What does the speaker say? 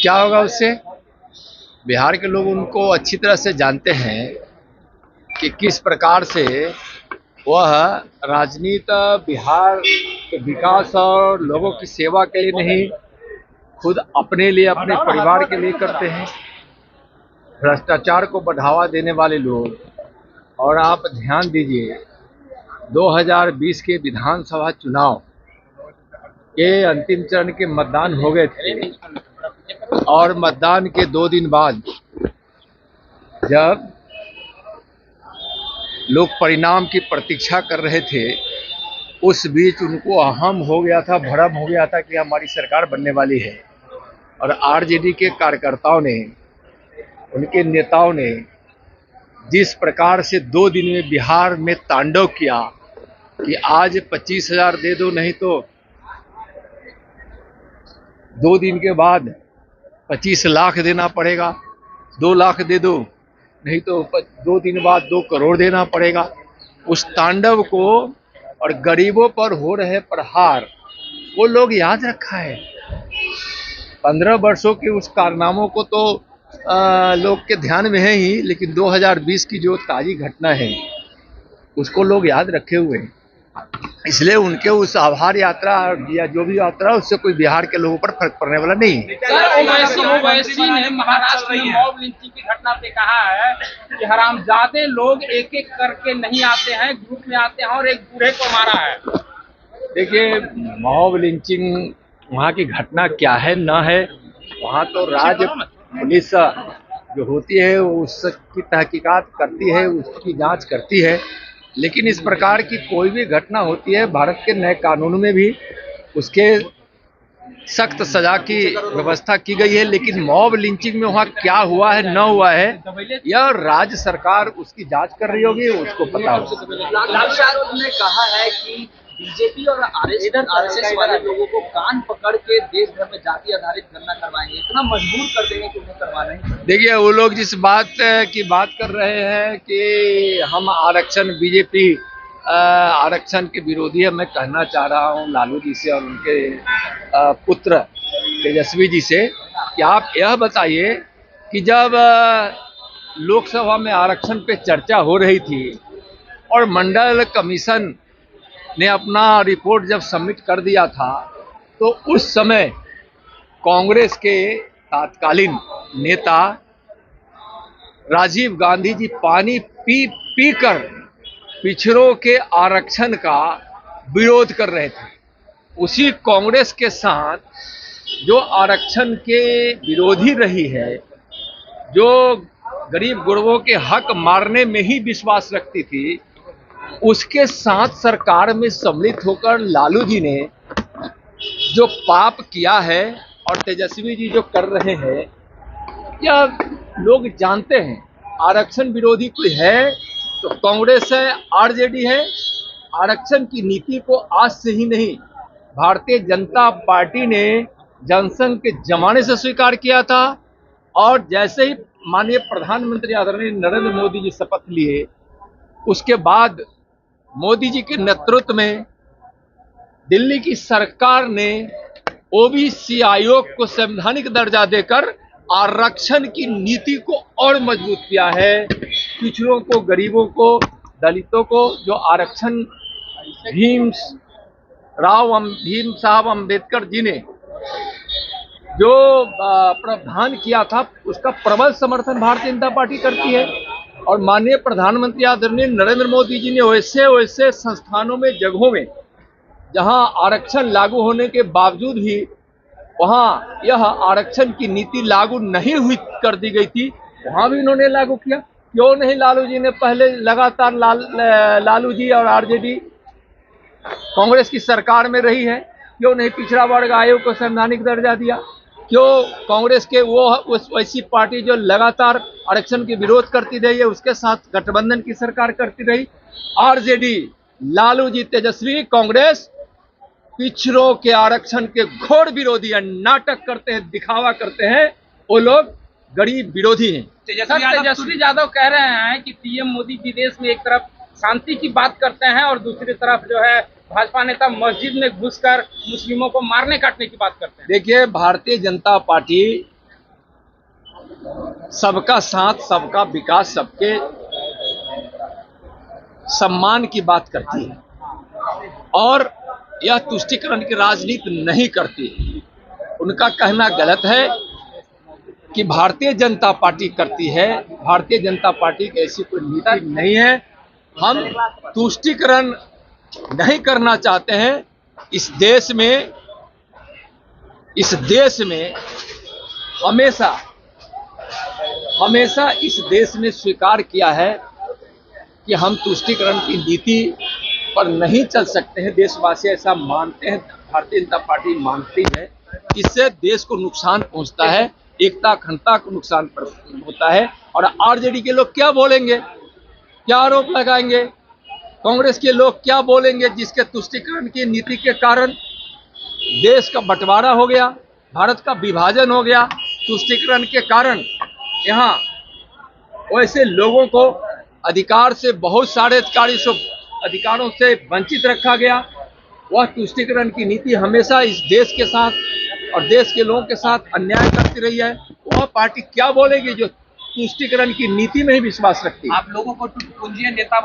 क्या होगा उससे? बिहार के लोग उनको अच्छी तरह से जानते हैं कि किस प्रकार से वह राजनीति बिहार के विकास और लोगों की सेवा के लिए नहीं, खुद अपने लिए, अपने परिवार के लिए करते हैं। भ्रष्टाचार को बढ़ावा देने वाले लोग। और आप ध्यान दीजिए, 2020 के विधानसभा चुनाव के अंतिम चरण के मतदान हो गए थे और मतदान के 2 दिन बाद जब लोग परिणाम की प्रतीक्षा कर रहे थे, उस बीच उनको अहम हो गया था, भ्रम हो गया था कि हमारी सरकार बनने वाली है। और आरजेडी के कार्यकर्ताओं ने, उनके नेताओं ने जिस प्रकार से 2 दिन में बिहार में तांडव किया कि आज 25,000 दे दो, नहीं तो 2 दिन के बाद 25 लाख देना पड़ेगा, 2 लाख दे दो, नहीं तो 2 दिन बाद 2 करोड़ देना पड़ेगा। उस तांडव को और गरीबों पर हो रहे प्रहार वो लोग याद रखा है। 15 वर्षों के उस कारनामों को तो लोग के ध्यान में है ही, लेकिन 2020 की जो ताजी घटना है उसको लोग याद रखे हुए हैं। इसलिए उनके उस आभार यात्रा या जो भी यात्रा, उससे कोई बिहार के लोगों पर फर्क पड़ने वाला नहीं है। ओवैसी ने महाराष्ट्र में मॉब लिंचिंग की घटना पे कहा है कि हरामजादे लोग एक एक करके नहीं आते हैं, ग्रुप में आते हैं और एक बूढ़े को मारा है। देखिए, मॉब लिंचिंग वहाँ की घटना क्या है न है, वहाँ तो राज्य पुलिस जो होती है उसकी तहकीकात करती है, उसकी जांच करती है। लेकिन इस प्रकार की कोई भी घटना होती है, भारत के नए कानून में भी उसके सख्त सजा की व्यवस्था की गई है। लेकिन मॉब लिंचिंग में वहाँ क्या हुआ है न हुआ है, यह राज्य सरकार उसकी जांच कर रही होगी, उसको पता होगा। लालू यादव ने कहा है कि बीजेपी और आरएसएस वाले लोगों को कान पकड़ के देश भर में जाति आधारित गणना करवाएंगे, इतना मजबूर कर देंगे कि उन्हें करवाना ही। देखिए, वो लोग जिस बात की बात कर रहे हैं कि हम आरक्षण, बीजेपी आरक्षण के विरोधी है, मैं कहना चाह रहा हूँ लालू जी से और उनके पुत्र तेजस्वी जी से कि आप यह बताइए कि जब लोकसभा में आरक्षण पे चर्चा हो रही थी और मंडल कमीशन ने अपना रिपोर्ट जब सबमिट कर दिया था, तो उस समय कांग्रेस के तत्कालीन नेता राजीव गांधी जी पानी पी पी कर पिछड़ों के आरक्षण का विरोध कर रहे थे। उसी कांग्रेस के साथ जो आरक्षण के विरोधी रही है, जो गरीब गुरबों के हक मारने में ही विश्वास रखती थी, उसके साथ सरकार में सम्मिलित होकर लालू जी ने जो पाप किया है और तेजस्वी जी जो कर रहे हैं, यह लोग जानते हैं। आरक्षण विरोधी कोई है तो कांग्रेस है, आरजेडी है। आरक्षण की नीति को आज से ही नहीं, भारतीय जनता पार्टी ने जनसंघ के जमाने से स्वीकार किया था। और जैसे ही माननीय प्रधानमंत्री आदरणीय नरेंद्र मोदी जी शपथ लिए, उसके बाद मोदी जी के नेतृत्व में दिल्ली की सरकार ने ओबीसी आयोग को संवैधानिक दर्जा देकर आरक्षण की नीति को और मजबूत किया है। पिछड़ों को, गरीबों को, दलितों को जो आरक्षण भीम साहब अम्बेडकर जी ने जो प्रावधान किया था, उसका प्रबल समर्थन भारतीय जनता पार्टी करती है। और माननीय प्रधानमंत्री आदरणीय नरेंद्र मोदी जी ने वैसे संस्थानों में, जगहों में जहां आरक्षण लागू होने के बावजूद भी वहां यह आरक्षण की नीति लागू नहीं हुई कर दी गई थी, वहां भी उन्होंने लागू किया। क्यों नहीं लालू जी ने पहले लगातार लालू जी और आरजेडी कांग्रेस की सरकार में रही है, क्यों नहीं पिछड़ा वर्ग आयोग को संवैधानिक दर्जा दिया? क्यों कांग्रेस के उस वैसी पार्टी जो लगातार आरक्षण के विरोध करती रही है, उसके साथ गठबंधन की सरकार करती रही? आरजेडी, लालू जी, तेजस्वी, कांग्रेस पिछड़ों के आरक्षण के घोर विरोधी है, नाटक करते हैं, दिखावा करते हैं, वो लोग गरीब विरोधी हैं। तेजस्वी यादव कह रहे हैं कि पीएम मोदी विदेश में एक तरफ शांति की बात करते हैं और दूसरी तरफ जो है भाजपा नेता मस्जिद में घुसकर मुस्लिमों को मारने काटने की बात करते हैं। देखिए, भारतीय जनता पार्टी सबका साथ, सबका विकास, सबके सम्मान की बात करती है और यह तुष्टीकरण की राजनीति नहीं करती। उनका कहना गलत है कि भारतीय जनता पार्टी करती है। भारतीय जनता पार्टी की ऐसी कोई नीति नहीं है। हम तुष्टीकरण नहीं करना चाहते हैं। इस देश में हमेशा इस देश ने स्वीकार किया है कि हम तुष्टीकरण की नीति पर नहीं चल सकते हैं। देशवासी ऐसा मानते हैं, भारतीय जनता पार्टी मानती है। इससे देश को नुकसान पहुंचता है, एकता अखंडता को नुकसान होता है। और आरजेडी के लोग क्या बोलेंगे, क्या आरोप लगाएंगे, कांग्रेस के लोग क्या बोलेंगे, जिसके तुष्टीकरण की नीति के कारण देश का बंटवारा हो गया, भारत का विभाजन हो गया। तुष्टीकरण के कारण यहाँ वैसे लोगों को अधिकार से, बहुत सारे अधिकारों से वंचित रखा गया। वह तुष्टीकरण की नीति हमेशा इस देश के साथ और देश के लोगों के साथ अन्याय करती रही है। वह पार्टी क्या बोलेगी जो तुष्टीकरण की नीति में ही विश्वास रखती है। आप लोगों को टुटपुंजिया नेता